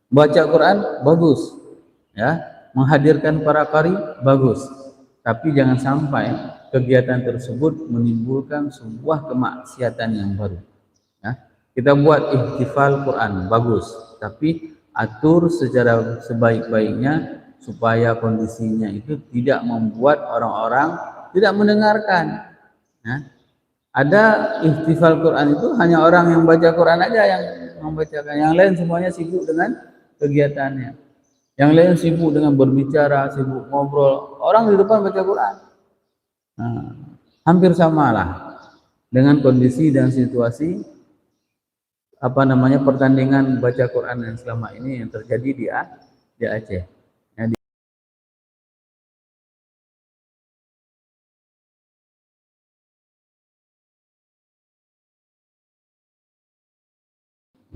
Baca Quran bagus, ya, menghadirkan para qari bagus. Tapi jangan sampai kegiatan tersebut menimbulkan sebuah kemaksiatan yang baru. Ya. Kita buat ihtifal Quran bagus, tapi atur secara sebaik-baiknya supaya kondisinya itu tidak membuat orang-orang tidak mendengarkan. Ya. Ada ihtifal Quran itu hanya orang yang baca Quran aja yang membacakan, yang lain semuanya sibuk dengan kegiatannya. Yang lain sibuk dengan berbicara, sibuk ngobrol. Orang di depan baca Quran. Nah, hampir samalah dengan kondisi dan situasi pertandingan baca Quran yang selama ini yang terjadi di Aceh. Ya,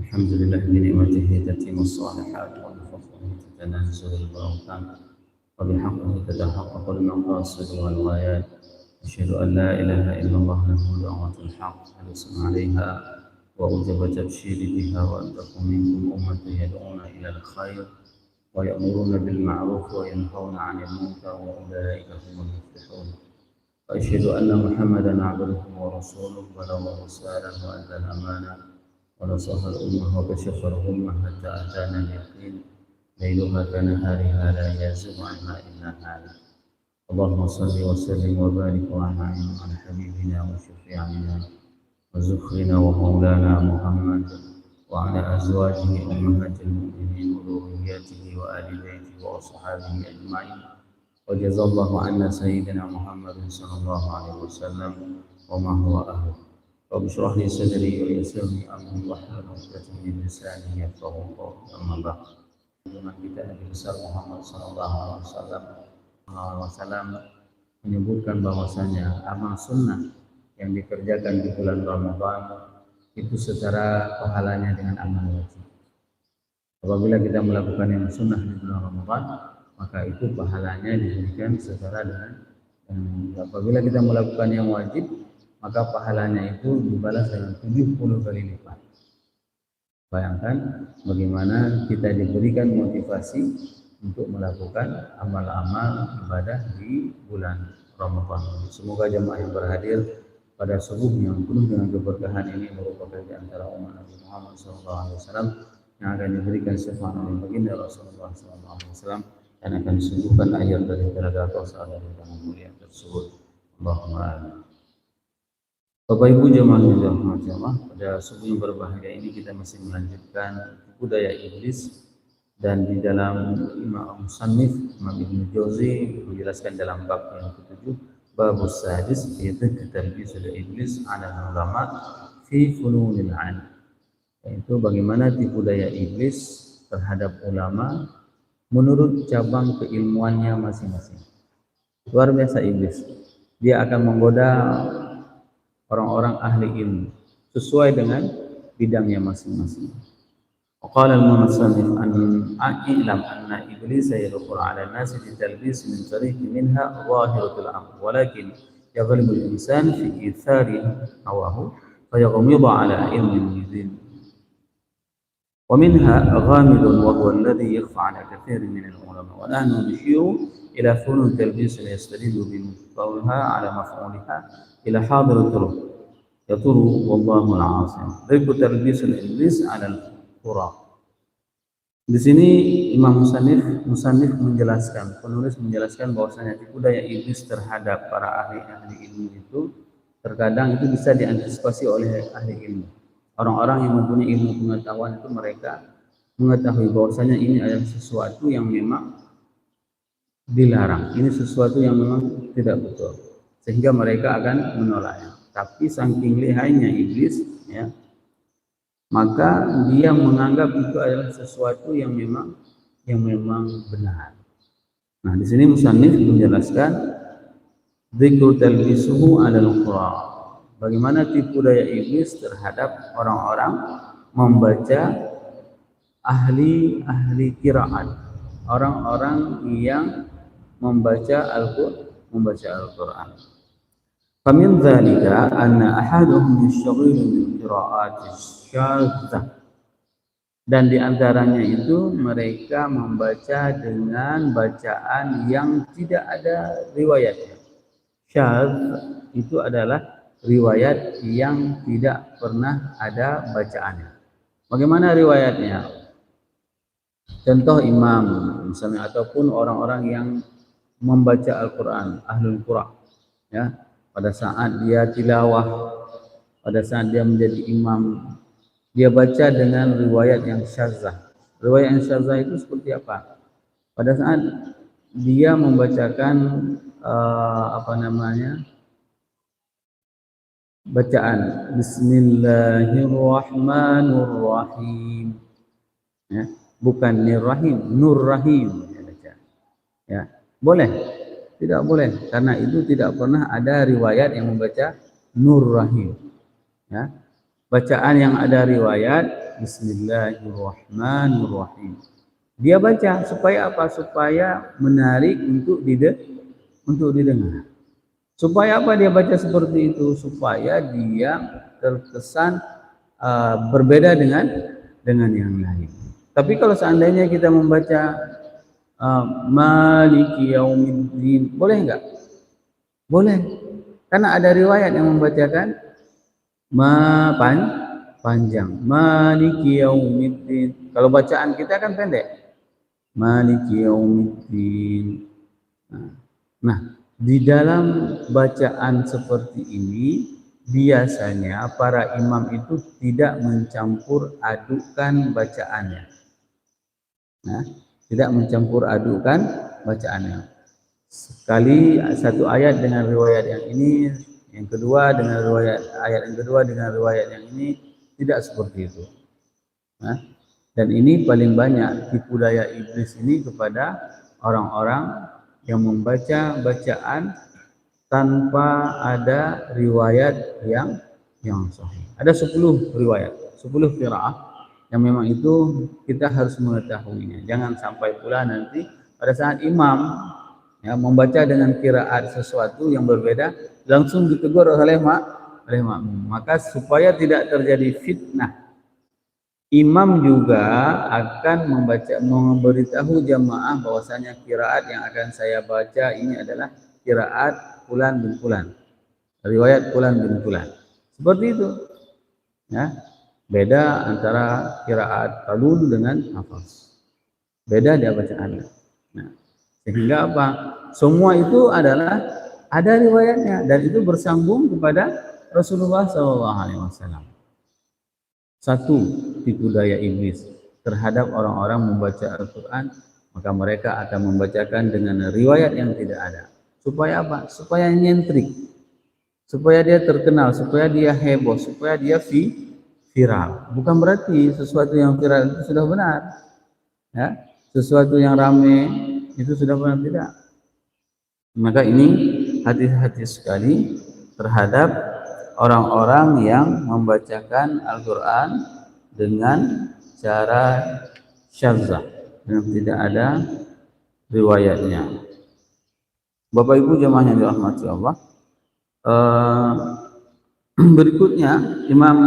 Alhamdulillah bi ni'matihi tatimmu shalihat wa bi fadlihi tatanazzalu al-barakah wa bi haqqihi tatahaqqaqu al-maqasid wal ghayat. Asyhadu an la ilaha illallah lahu da'watul haqq halusun 'alaiha wa ujaba tabsyiri biha wa an takum minkum ummatan yad'una ila al-khair wa ya'muruna bil ma'ruf wa yanhauna 'anil munkar wa ulaika humul muflihun. Wa asyhadu anna Muhammadan 'abduhu wa rasuluhu balagha risalatahu wa adda al-amanah ونصح الأمة وكشف الغمة حتى أتانا اليقين ليلها كنهارها لا يزيغ عنها إلا هالك. اللهم صل وسلم وبارك وأنعم على حبيبنا وشفيعنا وزخرنا ومولانا محمد وعلى أزواجه أمهات المؤمنين وذرياته وآل بيته وأصحابه أجمعين. وجزى الله عنا سيدنا محمد صلى الله عليه وسلم وما هو أهله. Rabbi shrah li sadri wa yassir li amri wahlul 'uqdatam min lisani yafqahu qawli. Amma ba'd. Dengan kita Nabi besar Muhammad sallallahu alaihi wasallam menyebutkan bahwasanya amal sunnah yang dikerjakan di bulan Ramadan itu setara pahalanya dengan amal wajib. Apabila kita melakukan yang sunnah di bulan Ramadan, maka itu pahalanya diberikan setara dengan apabila kita melakukan yang wajib, maka pahalanya itu dibalas dengan 70 kali lipat. Bayangkan bagaimana kita diberikan motivasi untuk melakukan amal-amal ibadah di bulan Ramadan. Semoga jemaah yang berhadir pada subuh yang penuh dengan keberkahan ini merupakan di antara umat Nabi Muhammad SAW yang akan diberikan syafaat oleh baginda Rasulullah SAW dan akan disembuhkan air dari telaga Kausar dari tangan mulia tersebut. Allahumma amin. Bapak Ibu jemaah yang dirahmati Allah, pada subuh yang berbahagia ini kita masih melanjutkan budaya iblis, dan di dalam Imam Musannif Imam Ibnu Jauzi menjelaskan dalam bab yang ke-7 babus sadis yaitu talbisul iblis ala ulama fi fununil an, yaitu bagaimana tipu daya iblis terhadap ulama menurut cabang keilmuannya masing-masing. Luar biasa iblis, dia akan menggoda orang-orang ahli ilmu sesuai dengan bidangnya masing-masing. Qala al-musannif an a'lam anna iblis yadkhulu 'ala an-nas bi talbis min tariq minha zahiratul amr walakin yaghlibu al-insan fi ithari hawahu fa yaghmidu 'ala ilmin yuzin wa minha ghamidun wa huwa alladhi yakhfa 'ala kathirin min al-ulama wa nahnu nushiru ila funun talbis yastadillu bi mufawwiha 'ala maf'uliha ila hadir turuq yaturu wallahu al-asim dari talbisul iblis 'ala al-qura. Di sini Imam Musannif menjelaskan, penulis menjelaskan bahwasanya tipu daya iblis terhadap para ahli ilmu itu terkadang itu bisa diantisipasi oleh ahli ilmu. Orang-orang yang mempunyai ilmu pengetahuan itu mereka mengetahui bahwasanya ini adalah sesuatu yang memang dilarang, ini sesuatu yang memang tidak betul, sehingga mereka akan menolaknya. Tapi saking lihainya iblis, ya, maka dia menganggap itu adalah sesuatu yang memang benar. Nah, di sini musannif menjelaskan dzikru talbisuhu 'alal qura. Bagaimana tipu daya iblis terhadap orang-orang membaca ahli qiraat, orang-orang yang membaca Al-Qur'an. Famin dzalika anna ahaduhum yashghalu bil qira'ati syadzah. Dan diantaranya itu mereka membaca dengan bacaan yang tidak ada riwayatnya. Syadz itu adalah riwayat yang tidak pernah ada bacaannya. Bagaimana riwayatnya? Contoh imam misalnya ataupun orang-orang yang membaca Al-Qur'an, ahlul Qur'an, ya. Pada saat dia tilawah, pada saat dia menjadi imam, dia baca dengan riwayat yang syadzah. Riwayat yang syadzah itu seperti apa? Pada saat dia membacakan bacaan Bismillahirrahmanirrahim, ya. Bukan nirrahim, nurrahim, ya. Boleh? Tidak boleh, karena itu tidak pernah ada riwayat yang membaca nurrahim, ya. Bacaan yang ada riwayat Bismillahirrahmanirrahim. Dia baca supaya apa? Supaya menarik untuk didengar. Supaya apa dia baca seperti itu? Supaya dia terkesan berbeda dengan yang lain. Tapi kalau seandainya kita membaca Maliki Yaumiddin, boleh enggak? Boleh. Karena ada riwayat yang membacakan panjang. Maliki Yaumiddin. Kalau bacaan kita kan pendek. Maliki Yaumiddin. Nah, di dalam bacaan seperti ini biasanya para imam itu tidak mencampur adukan bacaannya. Nah, tidak mencampur adukan bacaannya. Sekali satu ayat dengan riwayat yang ini, yang kedua dengan riwayat ayat yang kedua dengan riwayat yang ini, tidak seperti itu. Nah, dan ini paling banyak tipu daya iblis ini kepada orang-orang yang membaca bacaan tanpa ada riwayat yang sahih. Ada 10 riwayat, 10 qiraah yang memang itu kita harus mengetahuinya. Jangan sampai pula nanti pada saat imam ya membaca dengan qiraat sesuatu yang berbeda langsung ditegur oleh makmum. Maka supaya tidak terjadi fitnah, imam juga akan memberitahu jamaah bahwasanya qiraat yang akan saya baca ini adalah qiraat fulan bin fulan, riwayat fulan bin fulan. Seperti itu. Ya. Beda antara qiraat qalun dengan hafaz. Beda dia bacaannya. Nah, sehingga apa? Semua itu adalah ada riwayatnya dan itu bersambung kepada Rasulullah SAW. Satu, tipu daya iblis terhadap orang-orang membaca Al-Quran, maka mereka akan membacakan dengan riwayat yang tidak ada. Supaya apa? Supaya nyentrik, supaya dia terkenal, supaya dia heboh, supaya dia viral. Bukan berarti sesuatu yang viral itu sudah benar, ya. Sesuatu yang rame itu sudah benar, tidak. Maka ini hati-hati sekali terhadap orang-orang yang membacakan Al-Quran dengan cara syadzah, yang tidak ada riwayatnya. Bapak Ibu jemaah yang dirahmati Allah, berikutnya Imam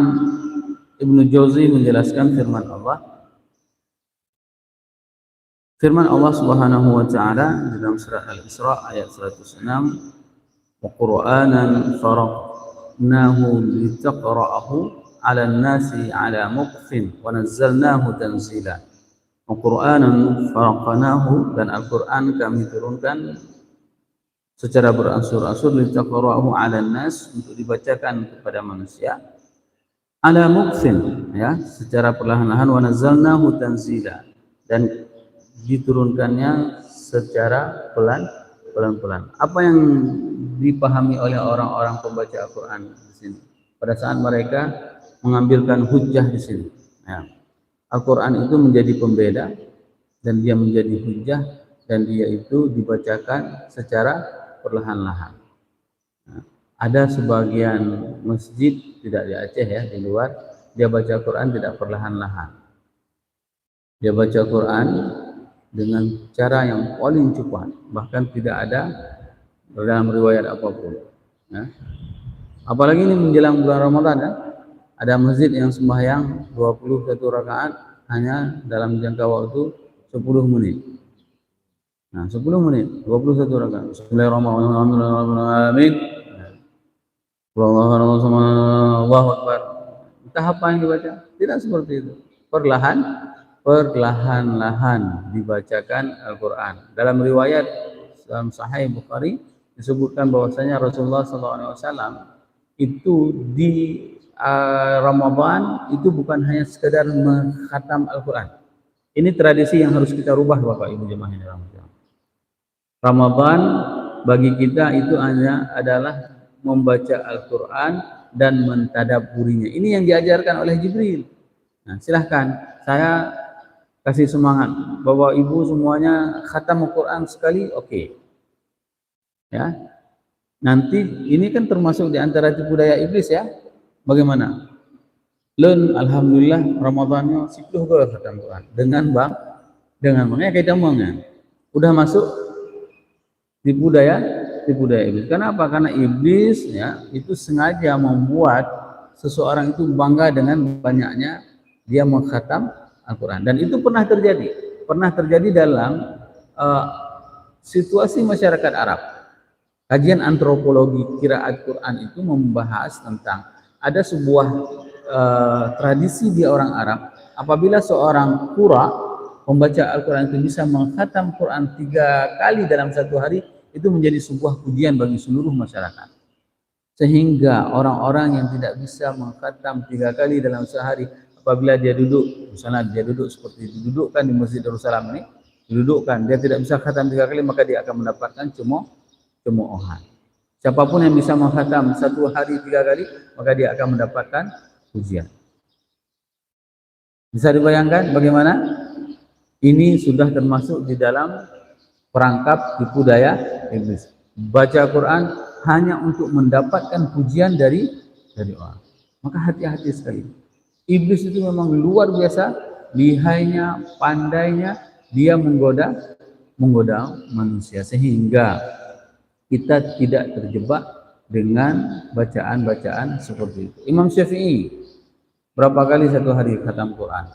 Ibnu Jauzi menjelaskan firman Allah Subhanahu wa taala dalam surat Al-Isra ayat 106, "Wa Qur'anan faraqnahu litaqra'ahu 'alan nasi 'ala muqfin wa nazzalnahu tanzila." Wa Qur'anan faraqnahu, dan Al-Qur'an kami turunkan secara beransur-ansur litaqra'ahu 'alan nas, untuk dibacakan kepada manusia, 'ala muqfin, ya, secara perlahan-lahan, wa nazzalnahu tanzila, dan diturunkannya secara pelan-pelan. Apa yang dipahami oleh orang-orang pembaca Al-Quran di sini? Pada saat mereka mengambilkan hujjah di sini, ya, Al-Quran itu menjadi pembeda dan dia menjadi hujjah dan dia itu dibacakan secara perlahan-lahan. Nah, ada sebagian masjid, tidak di Aceh ya, di luar, dia baca Quran tidak perlahan-lahan. Dia baca Quran dengan cara yang paling cepat, bahkan tidak ada dalam riwayat apapun. Ya. Apalagi ini menjelang bulan Ramadan, ya. Ada masjid yang sembahyang 21 rakaat hanya dalam jangka waktu 10 menit. Nah, 10 menit, 21 rakaat. Bismillahirrahmanirrahim. Allahu Akbar. Entah apa yang dibaca, tidak seperti itu. Perlahan-lahan dibacakan Al-Quran. Dalam riwayat dalam Sahih Bukhari disebutkan bahwasanya Rasulullah SAW itu di Ramadan itu bukan hanya sekedar mengkhatam Al-Quran. Ini tradisi yang harus kita rubah, Bapak Ibu jemaah yang dirahmati Allah. Ramadan bagi kita itu hanya adalah membaca Al-Quran dan mentadabburinya. Ini yang diajarkan oleh Jibril. Nah, silahkan saya kasih semangat Bapak Ibu semuanya khatam Al-Quran sekali, oke. Ya. Nanti ini kan termasuk di antara tipu daya iblis ya. Bagaimana? Alhamdulillah Ramadannya 10 kali khatam Quran dengan makanya kita omongnya. Udah masuk tipu daya iblis. Kenapa? Karena iblis ya itu sengaja membuat seseorang itu bangga dengan banyaknya dia mengkhatam Al-Quran. Dan itu pernah terjadi dalam situasi masyarakat Arab. Kajian antropologi qiraat Quran itu membahas tentang ada sebuah tradisi di orang Arab, apabila seorang qura pembaca Al-Quran itu bisa mengkhatam Quran 3 kali dalam satu hari, itu menjadi sebuah pujian bagi seluruh masyarakat. Sehingga orang-orang yang tidak bisa mengkhatam 3 kali dalam sehari, apabila dia duduk, misalnya dia duduk seperti didudukkan di Masjid Darussalam ini, didudukkan, dia tidak bisa khatam 3 kali, maka dia akan mendapatkan cemoohan. Siapapun yang bisa mengkhatam satu hari 3 kali, maka dia akan mendapatkan pujian. Bisa dibayangkan bagaimana? Ini sudah termasuk di dalam perangkap tipu daya iblis. Baca Quran hanya untuk mendapatkan pujian dari orang. Maka hati-hati sekali. Iblis itu memang luar biasa, lihainya, pandainya, dia menggoda manusia sehingga kita tidak terjebak dengan bacaan-bacaan seperti itu. Imam Syafi'i berapa kali satu hari khatam Quran?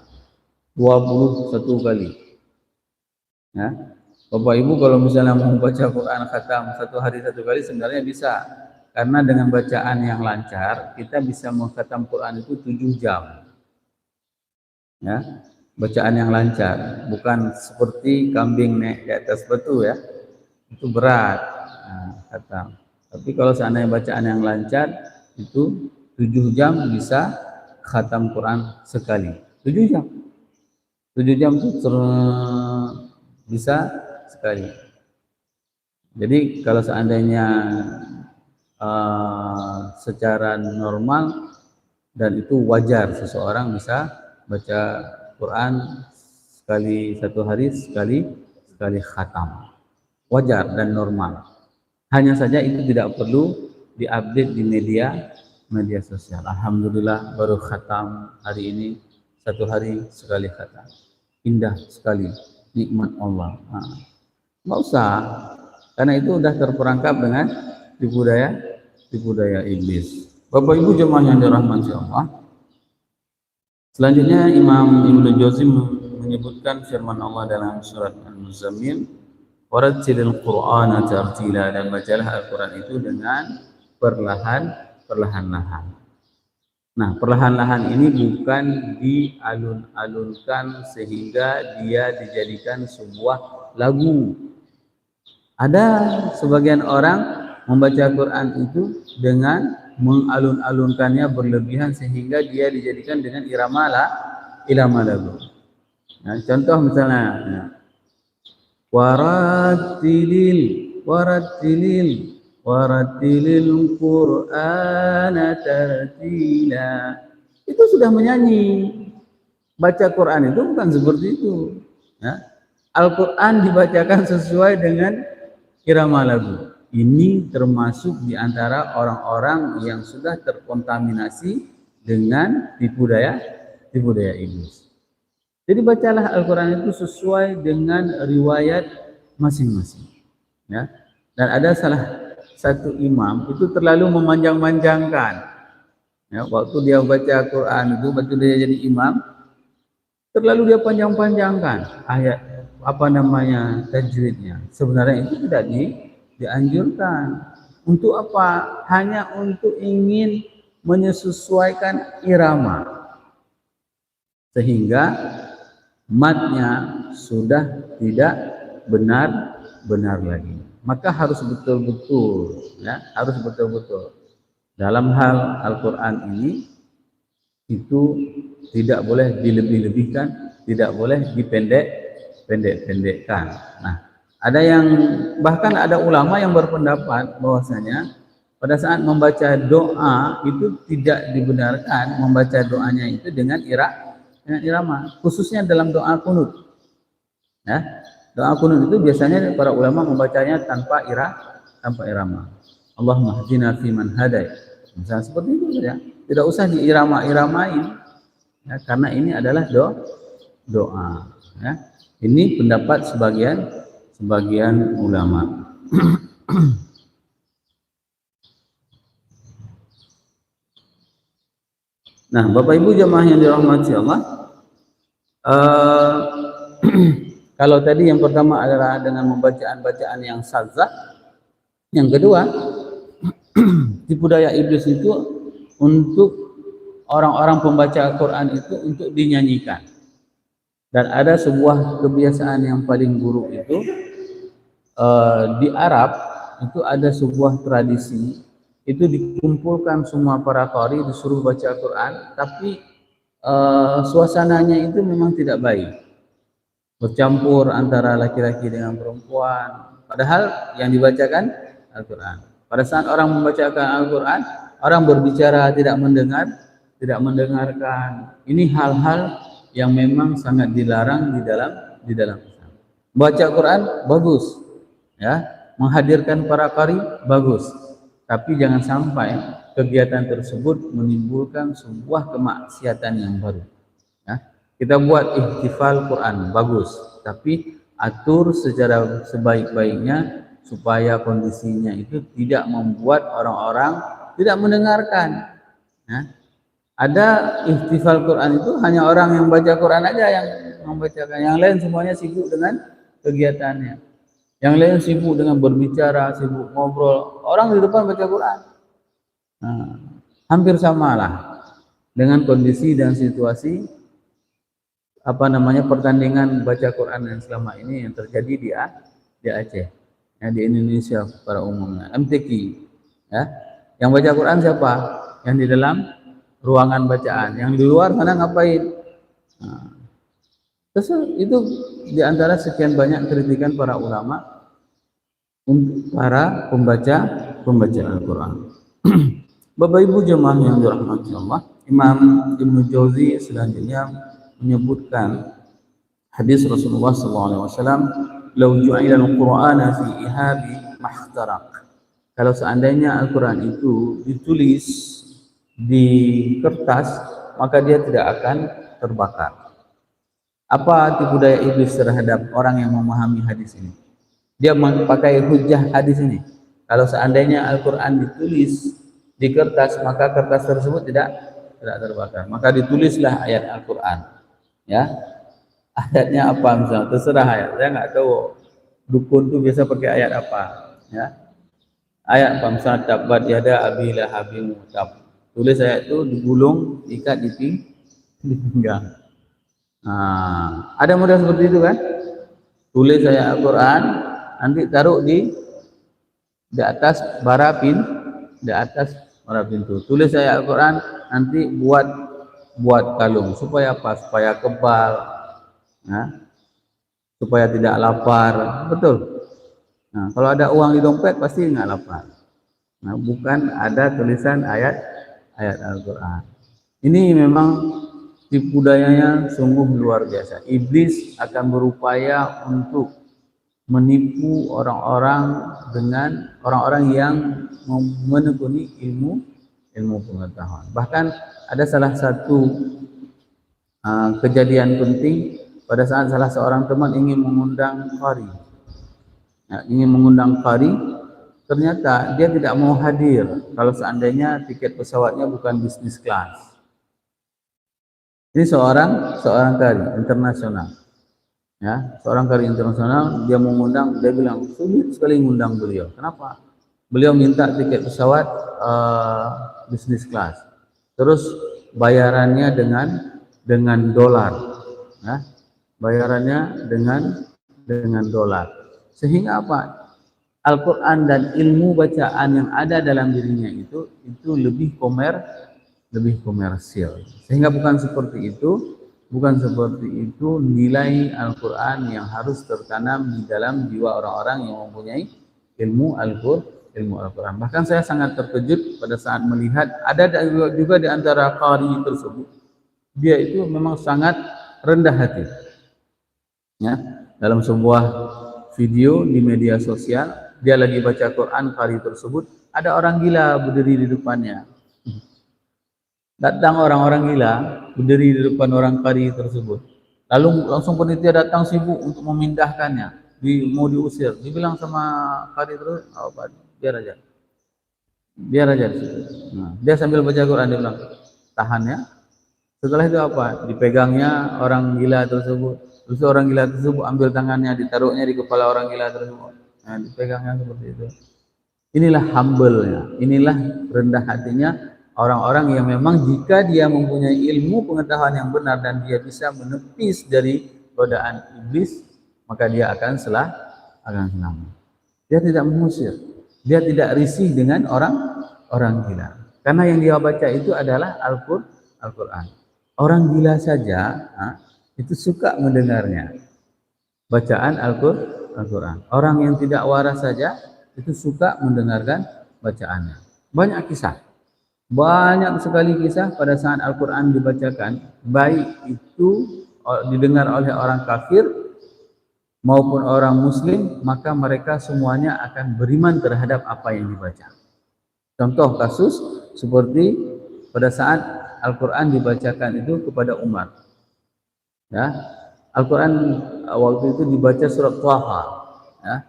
21 kali. Ya. Bapak Ibu kalau misalnya mau baca Quran khatam satu hari 1 kali sebenarnya bisa. Karena dengan bacaan yang lancar kita bisa mengkhatam Quran itu 7 jam. Ya. Bacaan yang lancar, bukan seperti kambing naik di atas batu ya. Itu berat. Khatam. Tapi kalau seandainya bacaan yang lancar itu 7 jam bisa khatam Quran sekali. 7 jam. 7 jam itu bisa sekali. Jadi kalau seandainya secara normal dan itu wajar seseorang bisa baca Quran sekali satu hari sekali khatam. Wajar dan normal. Hanya saja itu tidak perlu diupdate di media sosial. Alhamdulillah baru khatam hari ini, satu hari sekali khatam. Indah sekali, nikmat Allah. Nggak usah, karena itu sudah terperangkap dengan tipu daya iblis. Bapak Ibu jemaah yang dirahmati Allah. Selanjutnya Imam Ibnu Jauzi menyebutkan firman Allah dalam surat Al-Muzammil, warattilil Qur'ana tartila, dan bacalah Al-Quran itu dengan perlahan-lahan. Nah, perlahan-lahan ini bukan dialun-alunkan sehingga dia dijadikan sebuah lagu. Ada sebagian orang membaca Quran itu dengan mengalun-alunkannya berlebihan sehingga dia dijadikan dengan irama lagu. Nah, contoh misalnya warattilil Qur'ana tartila. Itu sudah menyanyi. Baca Quran itu bukan seperti itu. Ya. Al-Quran dibacakan sesuai dengan irama lagu. Ini termasuk di antara orang-orang yang sudah terkontaminasi dengan tipu daya iblis. Jadi bacalah Al-Quran itu sesuai dengan riwayat masing-masing. Ya. Dan ada salah satu imam itu terlalu memanjang-manjangkan. Ya, waktu dia baca Quran itu, waktu dia jadi imam, Terlalu dia panjang-panjangkan ayat apa namanya tajwidnya. Sebenarnya itu tidak dianjurkan. Untuk apa? Hanya untuk ingin menyesuaikan irama sehingga matnya sudah tidak benar-benar lagi. Maka harus betul-betul, ya, harus betul-betul. Dalam hal Al-Quran ini itu tidak boleh dilebih-lebihkan, tidak boleh dipendek-pendekkan. Nah, ada yang bahkan ada ulama yang berpendapat bahwasanya pada saat membaca doa itu tidak dibenarkan membaca doanya itu dengan irama, khususnya dalam doa kunut. Ya, doa kunut itu biasanya para ulama membacanya tanpa irama. Allahumma hdina fiman hadai. Misalnya seperti itu saja. Tidak usah diirama-iramain. Ya, karena ini adalah doa. Ya. Ini pendapat sebagian ulama. Nah, Bapak Ibu jemaah yang dirahmati Allah, kalau tadi yang pertama adalah dengan bacaan yang sadzah, yang kedua tipu daya iblis itu untuk orang-orang pembaca Al-Quran itu untuk dinyanyikan. Dan ada sebuah kebiasaan yang paling buruk itu di Arab itu ada sebuah tradisi itu dikumpulkan semua para qari disuruh baca Al-Quran, tapi suasananya itu memang tidak baik, bercampur antara laki-laki dengan perempuan, padahal yang dibacakan Al-Quran. Pada saat orang membacakan Al-Quran, orang berbicara tidak mendengarkan. Ini hal-hal yang memang sangat dilarang di dalam Islam. Baca Al-Quran bagus, ya, menghadirkan para qari bagus, tapi jangan sampai kegiatan tersebut menimbulkan sebuah kemaksiatan yang baru. Ya. Kita buat ihtifal Quran bagus, tapi atur secara sebaik-baiknya supaya kondisinya itu tidak membuat orang-orang tidak mendengarkan. Ya. Ada ihtifal Quran itu hanya orang yang baca Quran aja yang membacakan, yang lain semuanya sibuk dengan kegiatannya. Yang lain sibuk dengan berbicara, sibuk ngobrol. Orang di depan baca Quran. Nah, hampir samalah dengan kondisi dan situasi pertandingan baca Quran yang selama ini yang terjadi di Aceh, ya, di Indonesia pada umumnya. MTQ, ya. Yang baca Quran siapa? Yang di dalam ruangan bacaan. Yang di luar sana ngapain? Nah, terus itu diantara sekian banyak kritikan para ulama untuk para pembaca Al-Quran. Bapak Ibu jemaah yang dirahmati Allah, Imam Ibnu Jauzi selanjutnya menyebutkan hadis Rasulullah SAW, "Lau ju'ila al-Qur'ana fi ihabi mahtaraq." Kalau seandainya Al-Quran itu ditulis di kertas, maka dia tidak akan terbakar. Apa tipu daya iblis terhadap orang yang memahami hadis ini? Dia memakai hujah hadis ini. Kalau seandainya Al-Quran ditulis di kertas, maka kertas tersebut tidak terbakar. Maka ditulislah ayat Al-Quran. Ya, ayatnya apa misalnya? Terserah ayat. Saya nggak tahu dukun tuh biasa pakai ayat apa. Ya, ayat apa misalnya tabat yada abi lahabin mutab. Tulis ayat itu digulung, ikat di pinggang. Nah, ada model seperti itu kan? Tulis ayat Al-Quran, nanti taruh di atas bara pintu. Tulis ayat Al-Quran, nanti buat kalung supaya apa? Supaya kebal, nah, supaya tidak lapar. Betul. Nah, kalau ada uang di dompet pasti nggak lapar. Nah, bukan ada tulisan ayat Al-Quran. Ini memang tipu dayanya sungguh luar biasa. Iblis akan berupaya untuk menipu orang-orang yang menekuni ilmu pengetahuan. Bahkan ada salah satu kejadian penting pada saat salah seorang teman ingin mengundang qari. Ya, ternyata dia tidak mau hadir kalau seandainya tiket pesawatnya bukan bisnis kelas. Ini seorang kari internasional. Ya, seorang kari internasional, dia mengundang, dia bilang sulit sekali mengundang beliau. Kenapa? Beliau minta tiket pesawat bisnis kelas. Terus bayarannya dengan dolar, ya. Bayarannya dengan dolar. Sehingga apa? Al-Quran dan ilmu bacaan yang ada dalam dirinya itu lebih komersil. Sehingga bukan seperti itu nilai Al-Quran yang harus tertanam di dalam jiwa orang-orang yang mempunyai ilmu Al-Quran. Bahkan saya sangat terkejut pada saat melihat ada juga di antara qari tersebut, dia itu memang sangat rendah hati. Ya, dalam sebuah video di media sosial, dia lagi baca Quran, qari tersebut, ada orang gila berdiri di depannya. Datang orang-orang gila berdiri di depan orang qari tersebut. Lalu langsung panitia datang sibuk untuk memindahkannya, mau diusir. Dibilang sama qari terus, apa, biar aja. Nah, dia sambil baca Quran, dia bilang, tahan ya. Setelah itu apa? Dipegangnya orang gila tersebut. Terus orang gila tersebut ambil tangannya, ditaruhnya di kepala orang gila tersebut. Nah, dipegangnya seperti itu. Inilah humble-nya, inilah rendah hatinya orang-orang yang memang jika dia mempunyai ilmu pengetahuan yang benar dan dia bisa menepis dari godaan iblis, maka dia akan selamat. Dia tidak mengusir, dia tidak risih dengan orang gila. Karena yang dia baca itu adalah Al-Quran. Orang gila saja itu suka mendengarnya, bacaan Al-Quran. Orang yang tidak waras saja itu suka mendengarkan bacaannya. Banyak sekali kisah pada saat Al-Quran dibacakan, baik itu didengar oleh orang kafir maupun orang muslim, maka mereka semuanya akan beriman terhadap apa yang dibaca. Contoh kasus seperti pada saat Al-Quran dibacakan itu kepada Umar. Ya, Al-Quran waktu itu dibaca surat Thaha. Ya.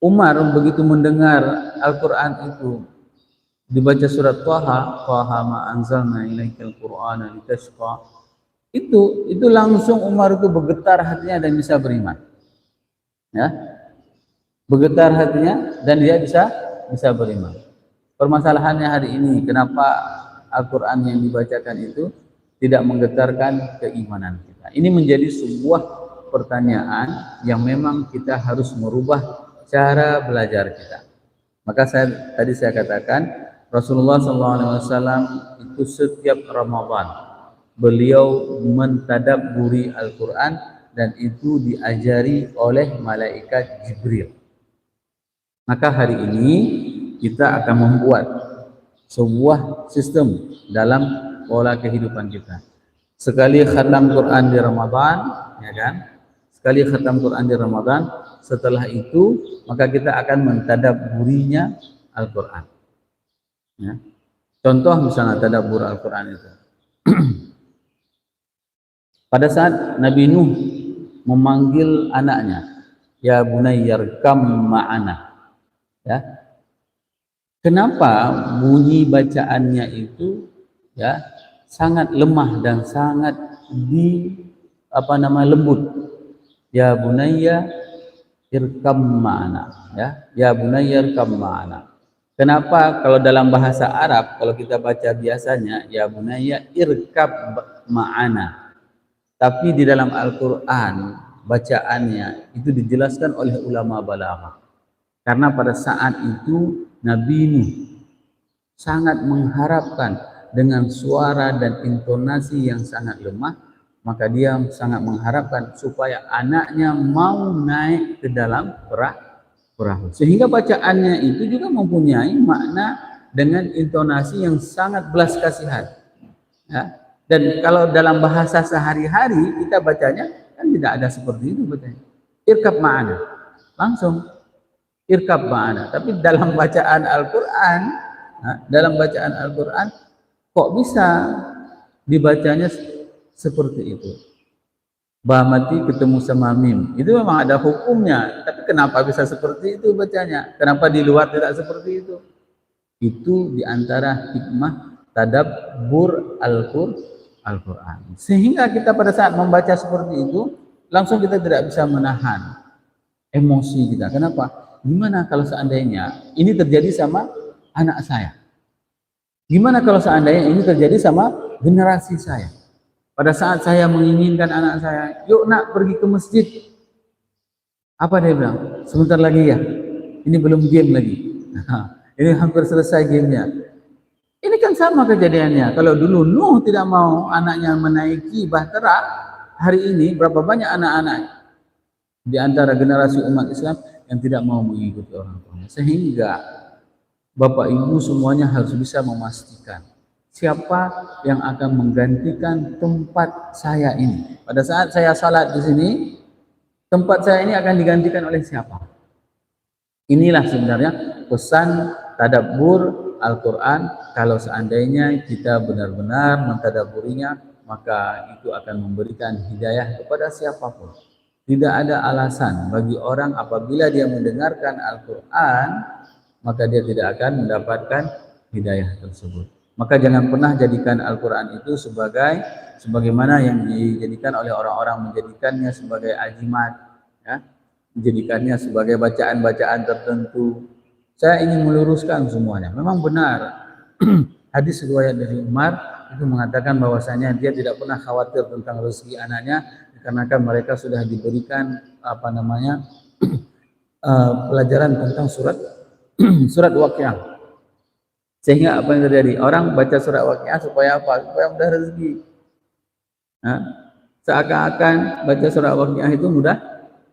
Umar begitu mendengar Al-Quran itu dibaca surat Thaha ma anzalna ilaikal Qur'ana litashqa, itu langsung Umar itu bergetar hatinya dan bisa beriman. Ya. Bergetar hatinya dan dia bisa beriman. Permasalahannya hari ini, kenapa Al-Quran yang dibacakan itu tidak menggetarkan keimanan kita? Ini menjadi sebuah pertanyaan yang memang kita harus merubah cara belajar kita. Maka tadi saya katakan Rasulullah SAW itu setiap Ramadan beliau mentadabburi Al-Quran dan itu diajari oleh malaikat Jibril. Maka hari ini kita akan membuat sebuah sistem dalam pola kehidupan kita. Sekali khatam Quran di Ramadan, ya kan? Sekali khatam Quran di Ramadan, setelah itu maka kita akan mentadabburinya Al-Quran. Ya. Contoh misalnya tadabbur Al-Quran itu. Pada saat Nabi Nuh memanggil anaknya, ya bunayyarkam ma'ana. Ya. Kenapa bunyi bacaannya itu ya sangat lemah dan sangat lembut. Ya bunayya irkam ma'ana, ya bunayya irkam ma'ana. Kenapa kalau dalam bahasa Arab kalau kita baca biasanya ya bunayya irkab ma'ana. Tapi di dalam Al-Qur'an bacaannya itu dijelaskan oleh ulama balaghah. Karena pada saat itu Nabi Nuh sangat mengharapkan dengan suara dan intonasi yang sangat lemah, maka dia sangat mengharapkan supaya anaknya mau naik ke dalam perahu. Sehingga bacaannya itu juga mempunyai makna dengan intonasi yang sangat belas kasihan. Ya. Dan kalau dalam bahasa sehari-hari kita bacanya kan tidak ada seperti itu bacanya. Irkab ma'ana. Langsung irkab ma'ana. Tapi dalam bacaan Al-Quran, kok bisa dibacanya seperti itu? Ba mati ketemu sama mim. Itu memang ada hukumnya. Tapi kenapa bisa seperti itu bacanya? Kenapa di luar tidak seperti itu? Itu diantara hikmah tadabbur Al-Quran. Sehingga kita pada saat membaca seperti itu, langsung kita tidak bisa menahan emosi kita. Kenapa? Gimana kalau seandainya ini terjadi sama anak saya? Gimana kalau seandainya ini terjadi sama generasi saya? Pada saat saya menginginkan anak saya, yuk nak pergi ke masjid. Apa dia bilang? Sebentar lagi ya. Ini belum game lagi. Ini hampir selesai gamenya. Ini kan sama kejadiannya. Kalau dulu Nuh tidak mau anaknya menaiki bahtera, hari ini berapa banyak anak-anak di antara generasi umat Islam yang tidak mau mengikuti orang tuanya. Sehingga Bapak Ibu semuanya harus bisa memastikan siapa yang akan menggantikan tempat saya ini. Pada saat saya salat di sini, tempat saya ini akan digantikan oleh siapa? Inilah sebenarnya pesan tadabbur Al-Quran. Kalau seandainya kita benar-benar mentadabburinya, maka itu akan memberikan hidayah kepada siapapun. Tidak ada alasan bagi orang apabila dia mendengarkan Al-Quran, maka dia tidak akan mendapatkan hidayah tersebut. Maka jangan pernah jadikan Al-Quran itu sebagaimana yang dijadikan oleh orang-orang, menjadikannya sebagai ajimat, ya, menjadikannya sebagai bacaan-bacaan tertentu. Saya ingin meluruskan semuanya. Memang benar hadis riwayat dari Umar itu mengatakan bahwasanya dia tidak pernah khawatir tentang rezeki anaknya, dikarenakan mereka sudah diberikan pelajaran tentang surat Waqiah. Sehingga apa yang terjadi? Orang baca surat Waqiah supaya apa? Supaya mudah rezeki. Seakan-akan baca surat Waqiah itu mudah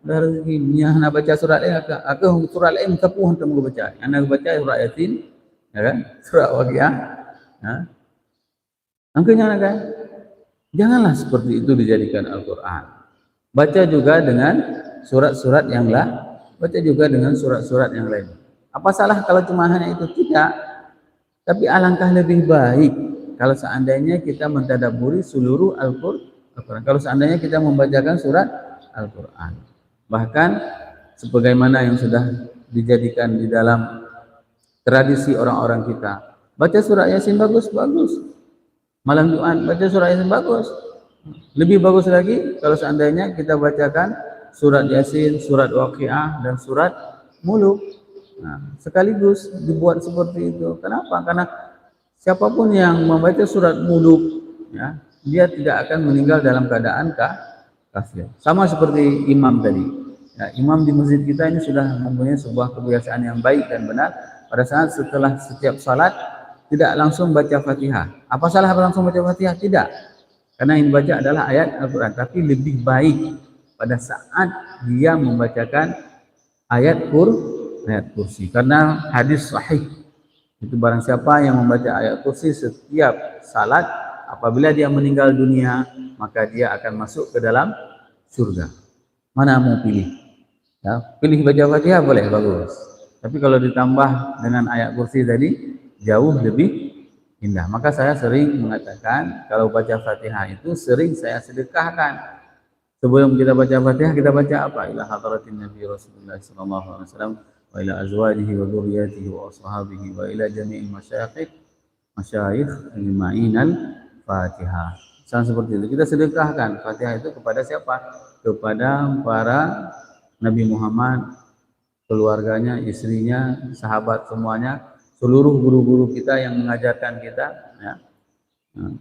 rezeki. Nak baca surat lain, aku surat lain tapu hantar mau baca. Anak baca surat Yasin, ya kan? Surat Waqiah. Angkanya kan? Janganlah seperti itu dijadikan Al-Quran. Baca juga dengan surat-surat yang lain. Baca juga dengan surat-surat yang lain. Apa salah kalau cuma hanya itu? Tidak. Tapi alangkah lebih baik kalau seandainya kita mentadabburi seluruh Al-Quran. Kalau seandainya kita membacakan surat Al-Quran. Bahkan sebagaimana yang sudah dijadikan di dalam tradisi orang-orang kita. Baca surat Yasin bagus. Malam Jumat baca surat Yasin bagus. Lebih bagus lagi kalau seandainya kita bacakan surat Yasin, surat Waqiah, dan surat Muluk. Sekaligus dibuat seperti itu. Kenapa? Karena siapapun yang membaca surat Muluk, ya, dia tidak akan meninggal dalam keadaan kafir. Sama seperti imam tadi. Ya, imam di masjid kita ini sudah mempunyai sebuah kebiasaan yang baik dan benar. Pada saat setelah setiap salat tidak langsung baca Fatihah. Apa salah langsung baca Fatihah? Tidak. Karena yang dibaca adalah ayat Al-Quran. Tapi lebih baik pada saat dia membacakan ayat kursi. Karena hadis sahih itu barang siapa yang membaca ayat kursi setiap salat, apabila dia meninggal dunia, maka dia akan masuk ke dalam surga. Mana mau pilih? Ya, pilih baca Fatihah boleh, bagus. Tapi kalau ditambah dengan ayat kursi tadi, jauh lebih indah. Maka saya sering mengatakan kalau baca Fatihah itu sering saya sedekahkan. Sebelum kita baca Fatihah, kita baca apa? Ila hadratin Nabi Rasulullah sallallahu alaihi wasallam wa ila azwajihi wa dzurriyyatihi wa ashabihi wa ila jami'il masyayikh al-ma'inal Fatihah. Sama seperti itu. Kita sedekahkan Fatihah itu kepada siapa? Kepada para Nabi Muhammad, keluarganya, istrinya, sahabat semuanya, seluruh guru-guru kita yang mengajarkan kita, ya.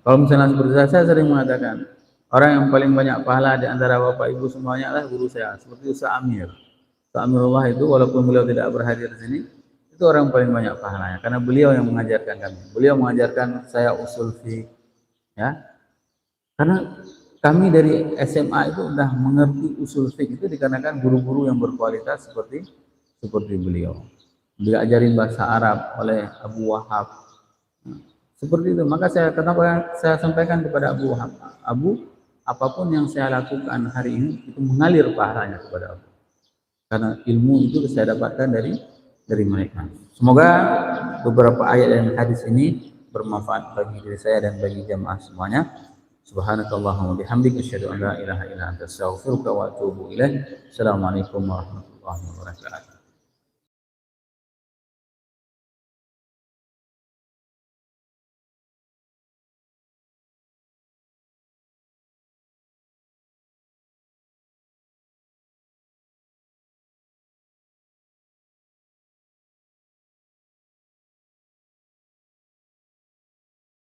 Kalau misalnya seperti saya sering mengatakan orang yang paling banyak pahala di antara bapak ibu semuanya adalah guru saya, seperti Ustaz Amir. Ustaz Amirullah itu walaupun beliau tidak berhadir di sini, itu orang paling banyak pahalanya karena beliau yang mengajarkan kami. Beliau mengajarkan saya usul fiqh, ya. Karena kami dari SMA itu sudah mengerti usul fiqh itu dikarenakan guru-guru yang berkualitas seperti beliau. Diajarin bahasa Arab oleh Abu Wahab. Seperti itu. Maka saya sampaikan kepada Abu Wahab, Abu, apapun yang saya lakukan hari ini itu mengalir pahalanya kepada Abu. Karena ilmu itu saya dapatkan dari mereka. Semoga beberapa ayat dan hadis ini bermanfaat bagi diri saya dan bagi jamaah semuanya. Subhanakallahumma bihamdika asyhadu an la ilaha illa anta astaghfiruka wa atubu ilaik. Assalamualaikum warahmatullahi wabarakatuh.